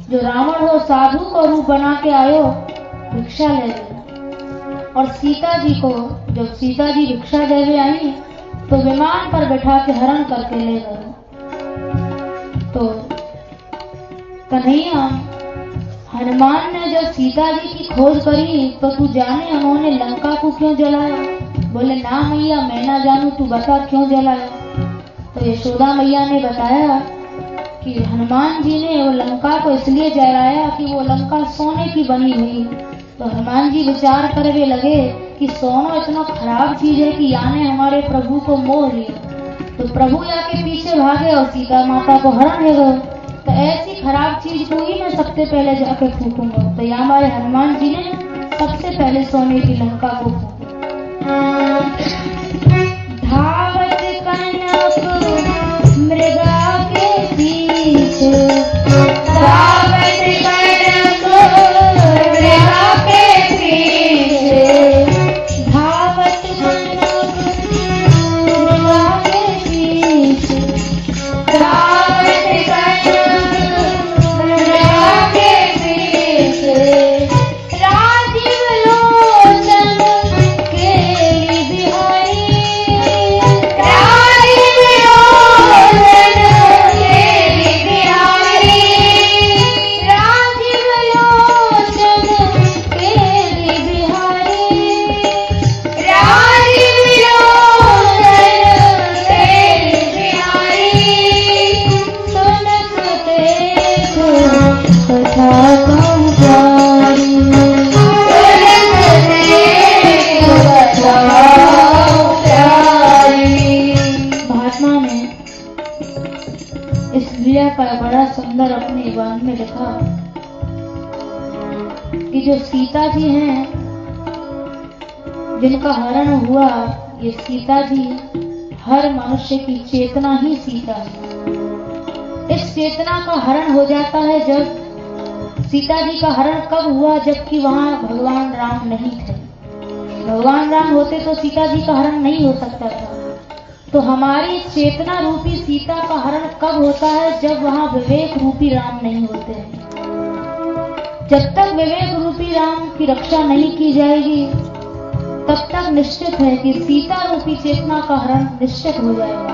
जो रावण हो साधु को रूप बना के आयो, भिक्षा ले गए। और सीता जी को जब सीता जी भिक्षा देवे आई तो विमान पर बैठा के हरण करके ले गए। तो कन्हैया हनुमान ने जब सीता जी की खोज करी तो तू जाने उन्होंने लंका को क्यों जलाया? बोले ना मैया मैं ना जानू, तू बता क्यों जलाया? तो यशोदा मैया ने बताया कि हनुमान जी ने वो लंका को इसलिए जलाया कि वो लंका सोने की बनी हुई। तो हनुमान जी विचार करने लगे कि सोना इतना खराब चीज है कि याने हमारे प्रभु को मोह लिया। तो प्रभु जाके पीछे भागे और सीता माता को हरण ले गए। तो ऐसी खराब चीज को ही मैं सबसे पहले जाके फूकूंगा। तो यहाँ हमारे हनुमान जी ने सबसे पहले सोने की लंका को फूका। धावत कनक मृगा के पीछे, धावत कनक मृगा के पीछे, धावत कनक मृगा के पीछे, धावत कनक मृगा के पीछे, राजीव लोचन केली बिहारी। परमात्मा ने इस लीला का बड़ा सुंदर अपने वाणी में लिखा कि जो सीता जी हैं, जिनका हरण हुआ, ये सीता जी हर मनुष्य की चेतना ही सीता है। इस चेतना का हरण हो जाता है जब सीता जी का हरण कब हुआ, जबकि वहां भगवान राम नहीं थे। भगवान राम होते तो सीता जी का हरण नहीं हो सकता था। तो हमारी चेतना रूपी सीता का हरण कब होता है, जब वहां विवेक रूपी राम नहीं होते हैं। जब तक विवेक रूपी राम की रक्षा नहीं की जाएगी, तब तक निश्चित है कि सीता रूपी चेतना का हरण निश्चित हो जाएगा।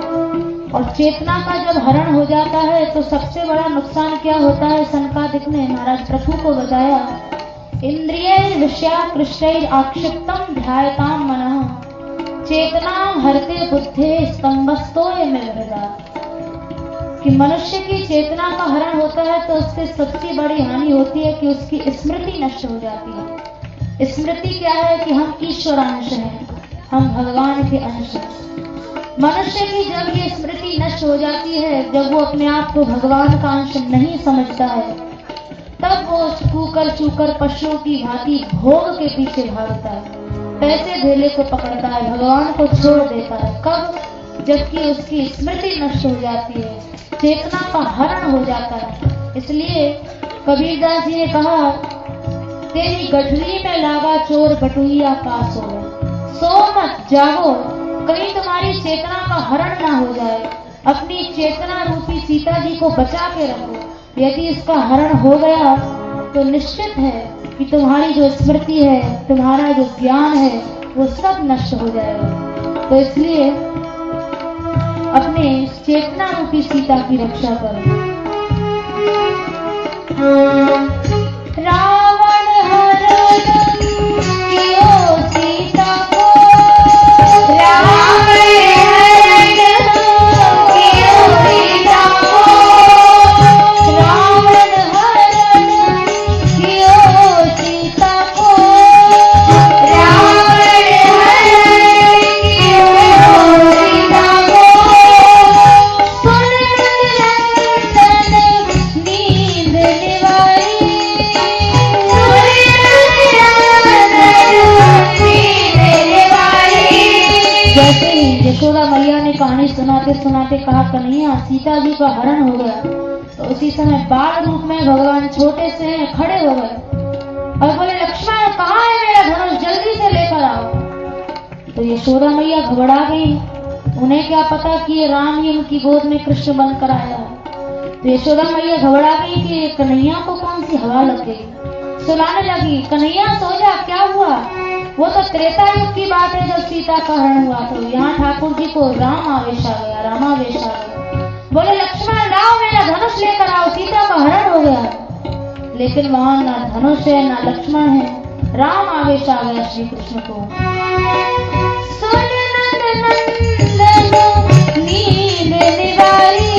और चेतना का जब हरण हो जाता है तो सबसे बड़ा नुकसान क्या होता है, सनकादिक ने महाराज पृथु को बताया, इंद्रिय विषयाकृष्टैर आक्षिप्तम ध्यायताम मनः चेतना हरते बुद्धे स्तंभस्तोय में रहेगा। कि मनुष्य की चेतना का हरण होता है तो उससे सबसे बड़ी हानि होती है कि उसकी स्मृति नष्ट हो जाती है। स्मृति क्या है कि हम ईश्वरांश हैं, हम भगवान के अंश हैं। मनुष्य की जब ये स्मृति नष्ट हो जाती है, जब वो अपने आप को भगवान का अंश नहीं समझता है, तब वो कूकर चूकर पशुओं की भांति भोग के पीछे भागता है, पैसे धेले को पकड़ता है, भगवान को छोड़ देता है। कब? जबकि उसकी स्मृति नष्ट हो जाती है, चेतना का हरण हो जाता है। इसलिए कबीरदास जी ने कहा, तेरी गठरी में लागा चोर बटुइया पास हो, सो मत जागो, कहीं तुम्हारी चेतना का हरण ना हो जाए। अपनी चेतना रूपी सीता जी को बचा के रखो। यदि इसका हरण हो गया तो निश्चित है कि तुम्हारी जो स्मृति है, तुम्हारा जो ज्ञान है, वो सब नष्ट हो जाएगा। तो इसलिए अपने चेतना रूपी सीता की रक्षा करो। रावण हरण कियो सीता को, रावण हरण कियो सीता को, रावण हरण कियो सीता को, रावण हरण कियो सीता को, सुन नंदन नींद निवारी, जैसे ही यशोदा मैया ने कहानी सुनाते सुनाते कहा, कन्हैया सीता जी का हरण हो गया, तो उसी समय बाल रूप में भगवान छोटे से खड़े हो गए और बोले, लक्ष्मण कहाँ है मेरा धनुष, जल्दी से लेकर आओ। तो यशोदा मैया घबरा गई, उन्हें क्या पता कि ये राम ही उनकी गोद में कृष्ण बनकर आया। तो यशोदा मैया घबरा गई कि कन्हैया को कौन सी हवा लग गई। सुनाने लगी, कन्हैया सो जा, क्या हुआ? वो तो त्रेता युग की बात है जब सीता का हरण हुआ। तो यहाँ ठाकुर जी को राम आवेश आ गया, रामावेश आ गया। बोले, लक्ष्मण लाओ मेरा धनुष लेकर आओ, सीता का हरण हो गया। लेकिन वहां ना धनुष है ना लक्ष्मण है, राम आवेश आ गया श्री कृष्ण को। सुन नंदन नींद निवारी,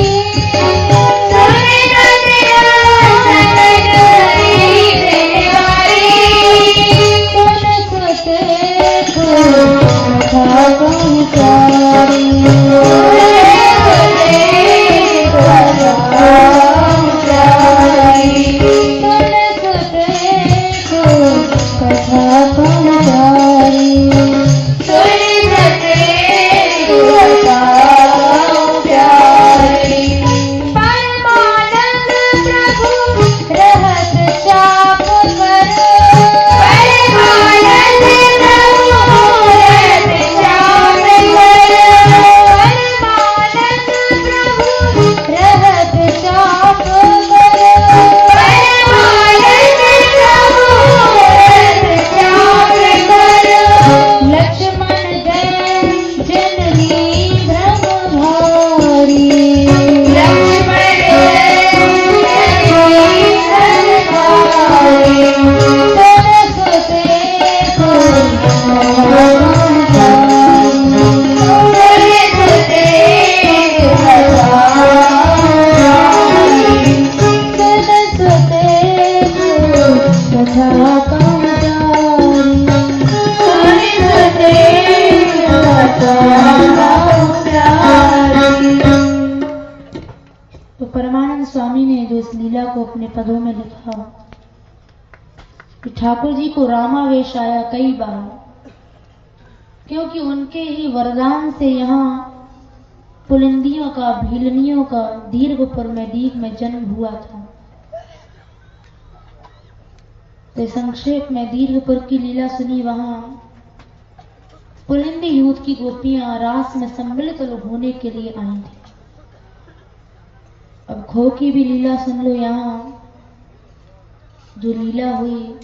कथा भगवान स्वामी ने जो इस लीला को अपने पदों में लिखा कि ठाकुर जी को रामावेश आया कई बार, क्योंकि उनके ही वरदान से यहाँ पुलिंदियों का, भीलनियों का दीर्घपुर में दीघ में जन्म हुआ था। तो संक्षेप में दीर्घपुर की लीला सुनी। वहां पुलिंदी यूथ की गोपियां रास में सम्मिलित होने के लिए आई थी। अब खो की भी लीला सुन लो। यहाँ जो लीला हुई,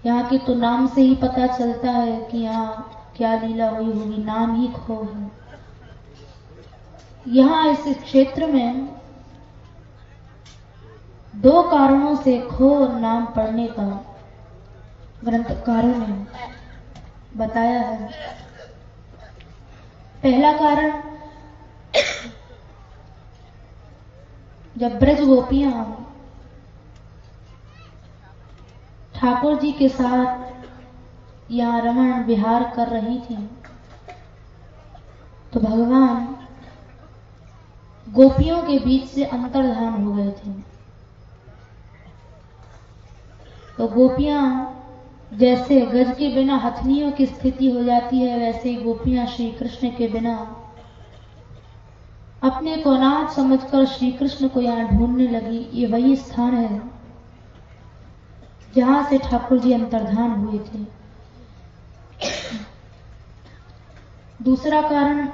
यहाँ की तो नाम से ही पता चलता है कि यहाँ क्या लीला हुई होगी, नाम ही खो है। यहाँ इस क्षेत्र में दो कारणों से खो नाम पढ़ने का ग्रंथकारों ने बताया है। पहला कारण, जब ब्रज गोपियां ठाकुर जी के साथ यहाँ रमण विहार कर रही थी, तो भगवान गोपियों के बीच से अंतर्धान हो गए थे। तो गोपियां जैसे गज के बिना हथनियों की स्थिति हो जाती है, वैसे ही गोपियां श्री कृष्ण के बिना अपने को अनाथ समझकर श्री कृष्ण को यहाँ ढूंढने लगी। ये वही स्थान है जहां से ठाकुर जी अंतर्धान हुए थे। दूसरा कारण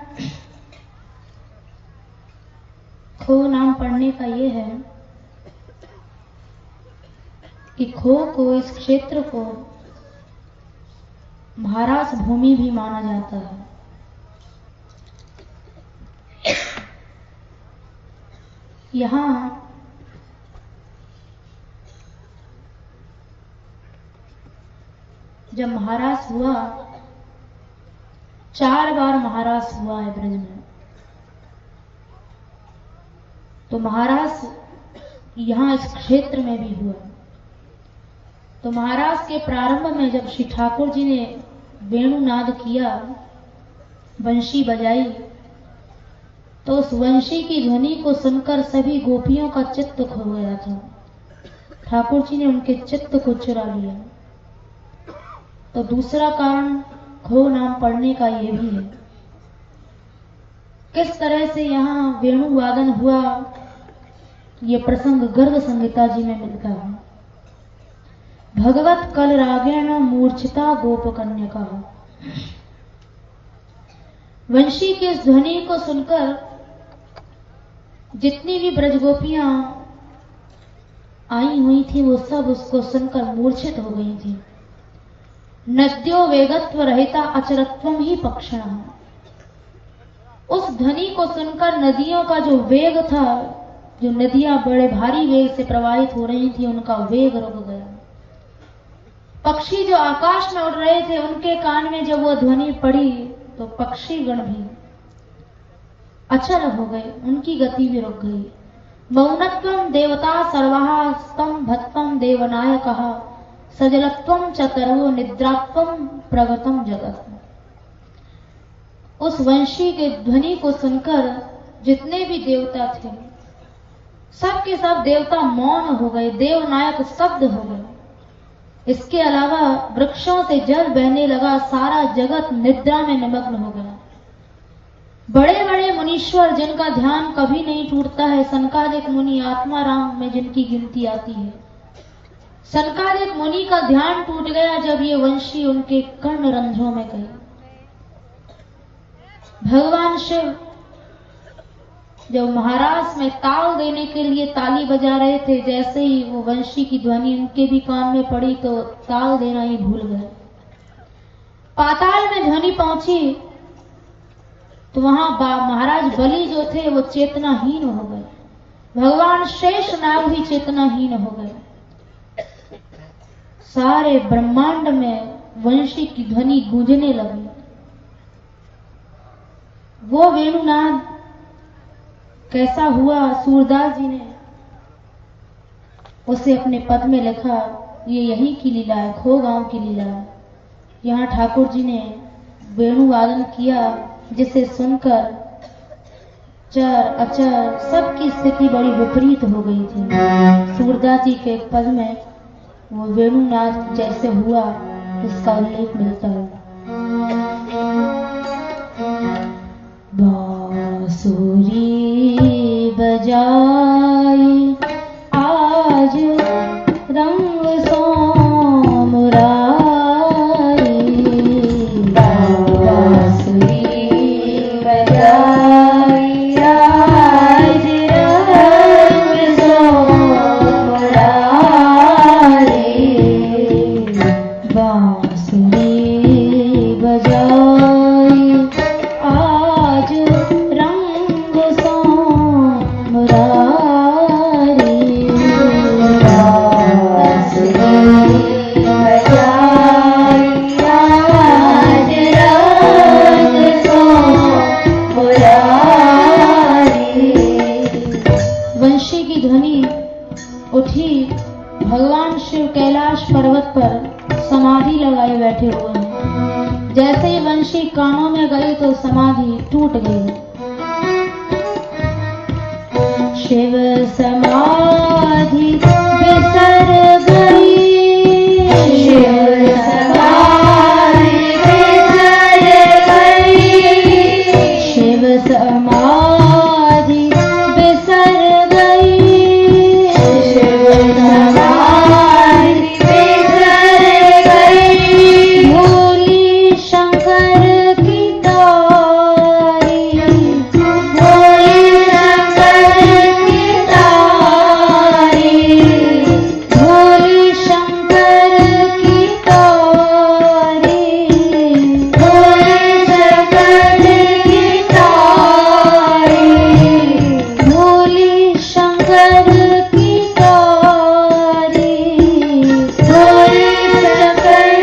खो नाम पढ़ने का ये है कि खो को, इस क्षेत्र को महाराज भूमि भी माना जाता है। यहां जब महाराज हुआ, 4 बार महाराज हुआ है ब्रज में। तो महाराज यहां इस क्षेत्र में भी हुआ। तो महाराज के प्रारंभ में जब श्री ठाकुर जी ने वेणुनाद किया, बंशी बजाई, तो उस वंशी की ध्वनि को सुनकर सभी गोपियों का चित्त खो गया था। ठाकुर जी ने उनके चित्त को चुरा लिया। तो दूसरा कारण खो नाम पढ़ने का यह भी है। किस तरह से यहाँ वेणु वादन हुआ, ये प्रसंग गर्ग संहिता जी में मिलता है। भगवत कल रागेण मूर्छिता गोप कन्यका। वंशी के इस ध्वनि को सुनकर जितनी भी ब्रजगोपियां आई हुई थी, वो सब उसको सुनकर मूर्छित हो गई थी। नद्यो वेगत्व रहिता अचरत्वम ही पक्षण। उस ध्वनि को सुनकर नदियों का जो वेग था, जो नदियां बड़े भारी वेग से प्रवाहित हो रही थी, उनका वेग रुक गया। पक्षी जो आकाश में उड़ रहे थे, उनके कान में जब वो ध्वनि पड़ी तो पक्षी गण भी अचल हो गए, उनकी गति भी रुक गई। मौनत्वम देवता सर्वहा स्तम भत्तम देवनायकः सजलत्वम चतरो निद्रात्वम प्रगतम जगत। उस वंशी के ध्वनि को सुनकर जितने भी देवता थे, सब के सब देवता मौन हो गए, देवनायक स्तब्ध हो गए। इसके अलावा वृक्षों से जल बहने लगा, सारा जगत निद्रा में निमग्न हो गया। बड़े बड़े मुनीश्वर जिनका ध्यान कभी नहीं टूटता है, सनकादिक मुनि आत्माराम में जिनकी गिनती आती है, सनकादिक मुनि का ध्यान टूट गया जब ये वंशी उनके कर्ण रंध्रों में गई। भगवान शिव जब महाराज में ताल देने के लिए ताली बजा रहे थे, जैसे ही वो वंशी की ध्वनि उनके भी कान में पड़ी तो ताल देना ही भूल गए। पाताल में ध्वनि पहुंची तो वहां महाराज बलि जो थे वो चेतनाहीन हो गए। भगवान शेष नाग भी चेतनाहीन हो गए। सारे ब्रह्मांड में वंशी की ध्वनि गूंजने लगी। वो वेणुनाद कैसा हुआ, सूरदास जी ने उसे अपने पद में लिखा। ये यही की लीला है, खो गांव की लीला है। यहाँ ठाकुर जी ने वेणु वादन किया, जिसे सुनकर चर अचर सबकी स्थिति बड़ी विपरीत हो गई थी। सूरदास जी के एक पद में वो वेणुनाथ जैसे हुआ इसका उल्लेख मिलता है। बांसुरी बजाई आज रंग सो मुरारी, बांसुरी बजाई आज रंग सो मुरारी, बांसुरी बजाई आज रंग सो मुरारी, बांसुरी बजाई आज रंग सो मुरारी। वंशी की ध्वनि उठी। भगवान शिव कैलाश पर्वत पर समाधि लगाए बैठे हुए हैं। जैसे ही वंशी कानों में गई तो समाधि टूट गई। शिव समाधि बिसर गई, शिव समाधि बिसर गई, शिव समाधि बिसर गई, शिव समाधि बिसर गई, भोली शंकर की तारी, भोली शंकर की तारी, भोली शंकर की तारी, भोली शंकर की तारी, भोली शंकर की तारी, भोली शंकर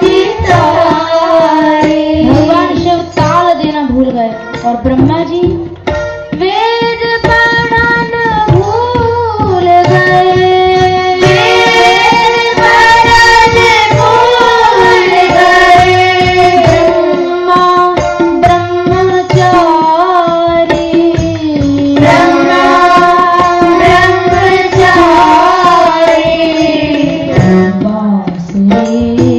की तारी। भगवान शिव ताल देना भूल गए और ब्रह्मा जी वेद पढ़न भूल गए, वेद पढ़न भूल गए, ब्रह्मा ब्रह्मचारी, ब्रह्मा ब्रह्मचारी, बांसुरी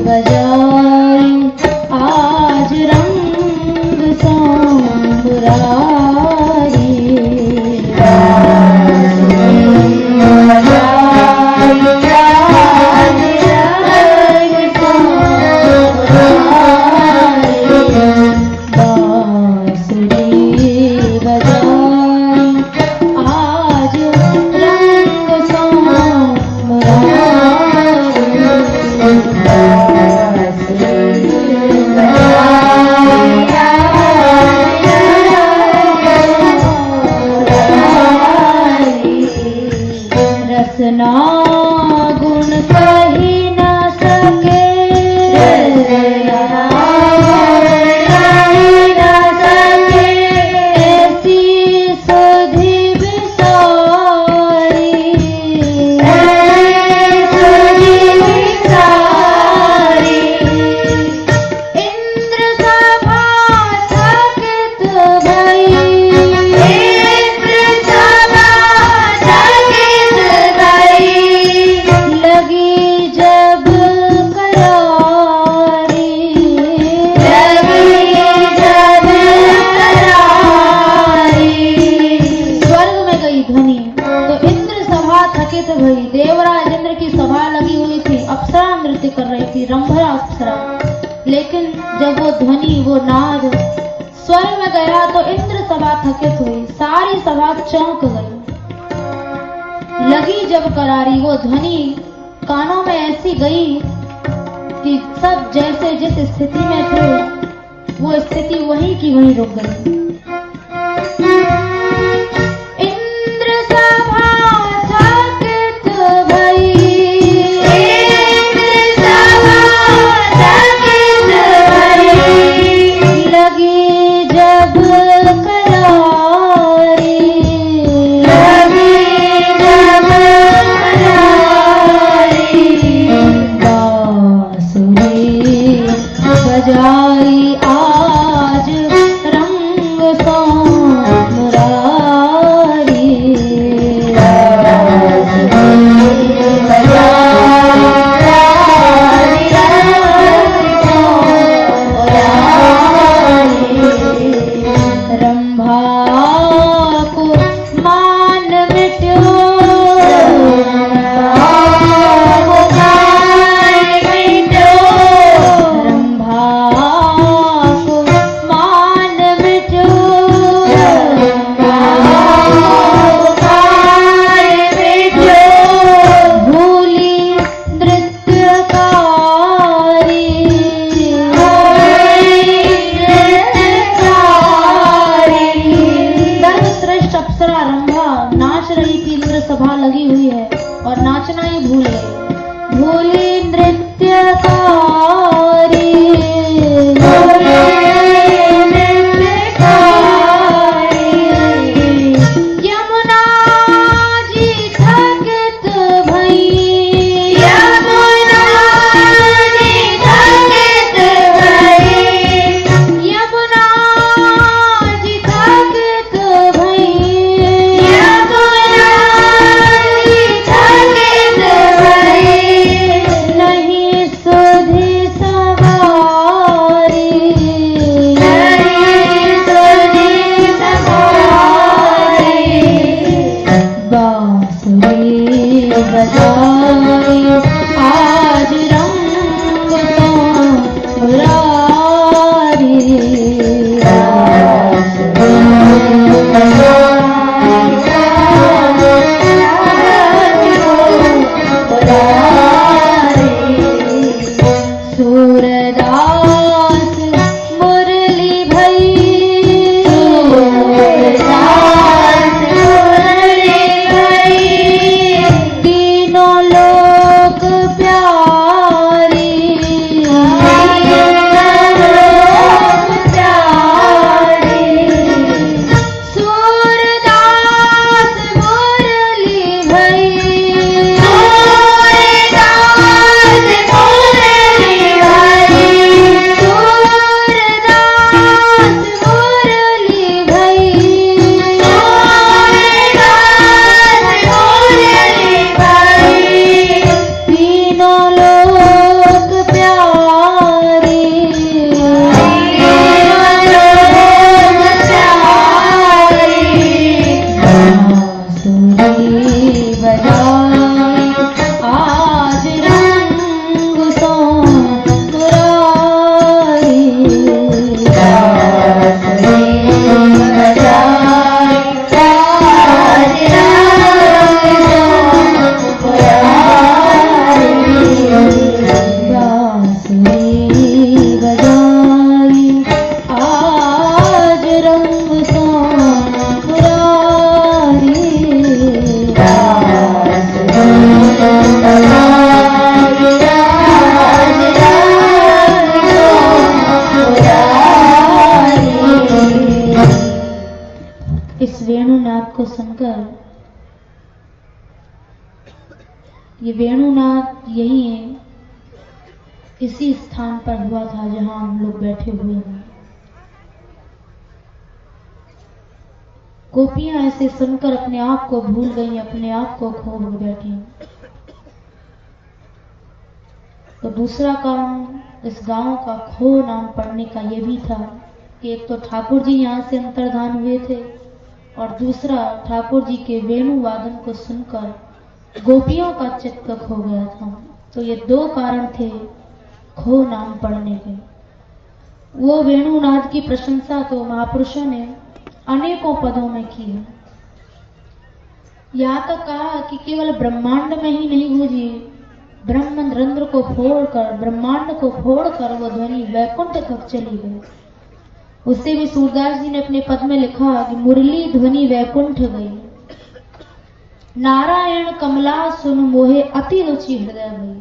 बजाई आज रंग सो मुरारी, बांसुरी बजाई आज रंग सो मुरारी, बांसुरी बजाई आज रंग सो मुरारी, बांसुरी बजाई आज रसना गुण कही न सके, रसना कही न सके, ऐसी सुधि बिसारी, ऐसी सुधि बिसारी, इंद्र सभा थकित भई, इंद्र सभा थकित भई, लगी जब करारी, लगी जब करारी। स्वर्ग में गई ध्वनि तो इंद्र सभा थकित भई। देवराज इंद्र की सभा लगी हुई थी, अप्सरा नृत्य कर रही थी, रंभरा अप्सरा। लेकिन जब वो ध्वनि वो नाद स्वर्ग में गया तो इंद्र सभा थकित हुई, सारी सभा चौंक गई। लगी जब करारी, वो ध्वनि कानों में ऐसी गई कि सब जैसे जिस स्थिति में थे वो स्थिति वहीं की वहीं रुक गई। इंद्र सभा थकित भई, इंद्र सभा थकित भई, लगी जब करारी, लगी जब करारी, बांसुरी बजाई आज रंग सभा लगी हुई है और नाचना ही भूल गए। भूली नृत्यकारी यमुना जी थकित भई, यमुना जी थकित भई, यमुना जी थकित भई, यमुना जी थकित भई, नहीं सुधि सवारी, नहीं सुधि सवारी, बांसुरी बजाई आज रंग तो मुरारी, सूरदास मुरली भई, सूरदास मुरली भई, तीनों लोक प्यारी, तीनों लोक प्यारी, सूरदास मुरली भई, सूरदास मुरली भई, सूरदास मुरली भई, सूरदास मुरली भई, तीनों लोक प्यारी, तीनों लोक प्यारी, बांसुरी बजाई आज रंग सो मुरारी, बांसुरी बजाई आज रंग सो मुरारी, बांसुरी बजाई आज रंग सो मुरारी, इस वेणुनाद को सुनकर, ये वेणुनाद यही है, इसी स्थान पर हुआ था जहां हम लोग बैठे हुए हैं। गोपियां ऐसे सुनकर अपने आप को भूल गई, अपने आप को खो बैठी। तो दूसरा कारण इस गांव का खो नाम पड़ने का यह भी था कि एक तो ठाकुर जी यहाँ से अंतर्धान हुए थे और दूसरा ठाकुर जी के वेणु वादन को सुनकर गोपियों का चित्त खो गया था। तो ये दो कारण थे खो नाम पड़ने के। वो वेणुनाद की प्रशंसा तो महापुरुषों ने अनेकों पदों में की है। यहाँ तक कहा कि केवल ब्रह्मांड में ही नहीं गूंजी, ब्रह्मरंध्र को फोड़कर, ब्रह्मांड को फोड़कर वो ध्वनि वैकुंठ तक चली गई। उससे भी सूरदास जी ने अपने पद में लिखा कि मुरली ध्वनि वैकुंठ गई, नारायण कमला सुन मोहे अति रुचि हृदय भई।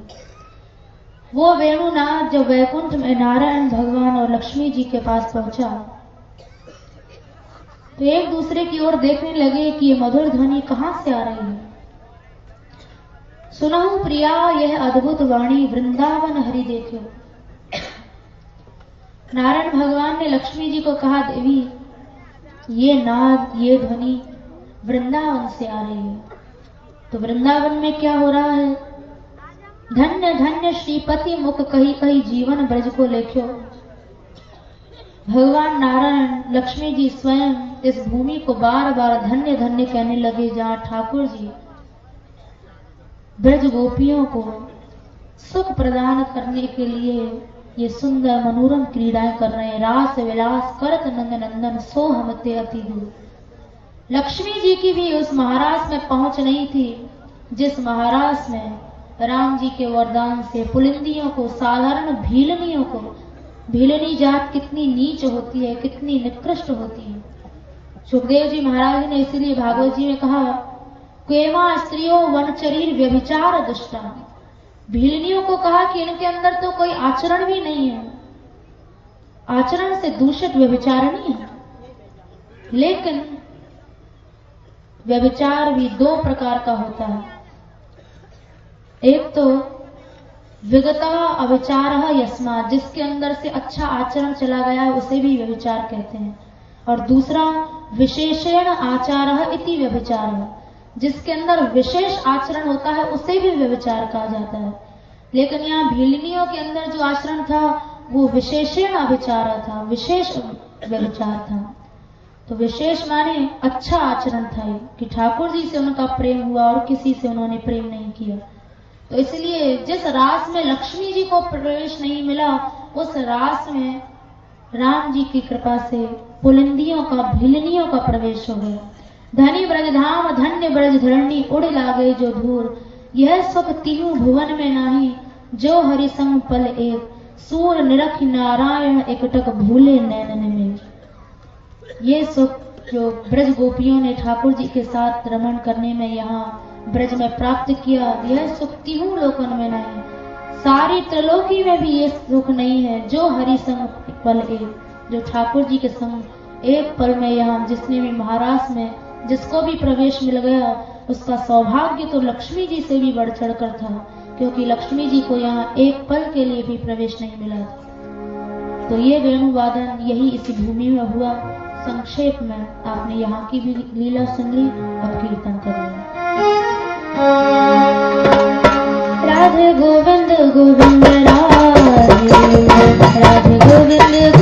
वो वेणुनाद जब वैकुंठ में नारायण भगवान और लक्ष्मी जी के पास पहुंचा तो एक दूसरे की ओर देखने लगे कि ये मधुर ध्वनि कहां से आ रही है। सुनहु प्रिया यह अद्भुत वाणी, वृंदावन हरि देखो। नारायण भगवान ने लक्ष्मी जी को कहा, देवी ये नाद, ये ध्वनि वृंदावन से आ रही है। तो वृंदावन में क्या हो रहा है? धन्य धन्य श्रीपति मुख कही कही जीवन ब्रज को लेख्यो। भगवान नारायण, लक्ष्मी जी स्वयं इस भूमि को बार बार धन्य धन्य कहने लगे, जहां ठाकुर जी ब्रज गोपियों को सुख प्रदान करने के लिए ये सुंदर मनोरम क्रीड़ाएं कर रहे हैं। रास विलास करत नंद नंदन सो हमते अति दूर। लक्ष्मी जी की भी उस महाराज में पहुंच नहीं थी जिस महाराज में राम जी के वरदान से पुलिंदियों को, साधारण भीलनियों को, भीलनी जात कितनी नीच होती है, कितनी निकृष्ट होती है। सुखदेव जी महाराज ने इसीलिए भागवत जी में कहा केवा स्त्रियों वनचरीर व्यभिचार दुष्टा। भीलनियों को कहा कि इनके अंदर तो कोई आचरण भी नहीं है, आचरण से दूषित व्यभिचारिणी है। लेकिन व्यभिचार भी दो प्रकार का होता है। एक तो विगता अविचार यस्मात्, जिसके अंदर से अच्छा आचरण चला गया है उसे भी व्यभिचार कहते हैं। और दूसरा विशेषण आचार इति व्यभिचार, जिसके अंदर विशेष आचरण होता है उसे भी व्यभिचार कहा जाता है। लेकिन यहाँ भीलनियों के अंदर जो आचरण था वो विशेषण अविचार था, विशेष व्यभिचार था। तो विशेष माने अच्छा आचरण था ये, कि ठाकुर जी से उनका प्रेम हुआ और किसी से उन्होंने प्रेम नहीं किया। तो इसलिए जिस रास में लक्ष्मी जी को प्रवेश नहीं मिला, उस रास में राम जी की कृपा से पुलिंदियों का, भीलनियों का प्रवेश हो गया। धनी ब्रजधाम धन्य ब्रज धरणी, उड़ लागे जो धूर, यह सुख तीनों भुवन में नाही, जो हरि संग पल एक, सूर निरख नारायण एकटक भूले नैनन में। ये सुख जो ब्रज गोपियों ने ठाकुर जी के साथ रमण करने में यहाँ ब्रज में प्राप्त किया, यह सुख तीनों लोकन में नहीं, सारी त्रिलोकी में भी ये सुख नहीं है, जो हरि संग पल एक, जो ठाकुर जी के संग एक पल में यहाँ जिसने भी महाराज में जिसको भी प्रवेश मिल गया, उसका सौभाग्य तो लक्ष्मी जी से भी बढ़ चढ़ कर था, क्योंकि लक्ष्मी जी को यहाँ एक पल के लिए भी प्रवेश नहीं मिला। तो ये वेणुवादन यही इसी भूमि में हुआ। संक्षेप में आपने यहाँ की भी लीला सुन ली, अब कीर्तन करेंगे। राधे गोविंद गोविंद राधे, राधे गोविंद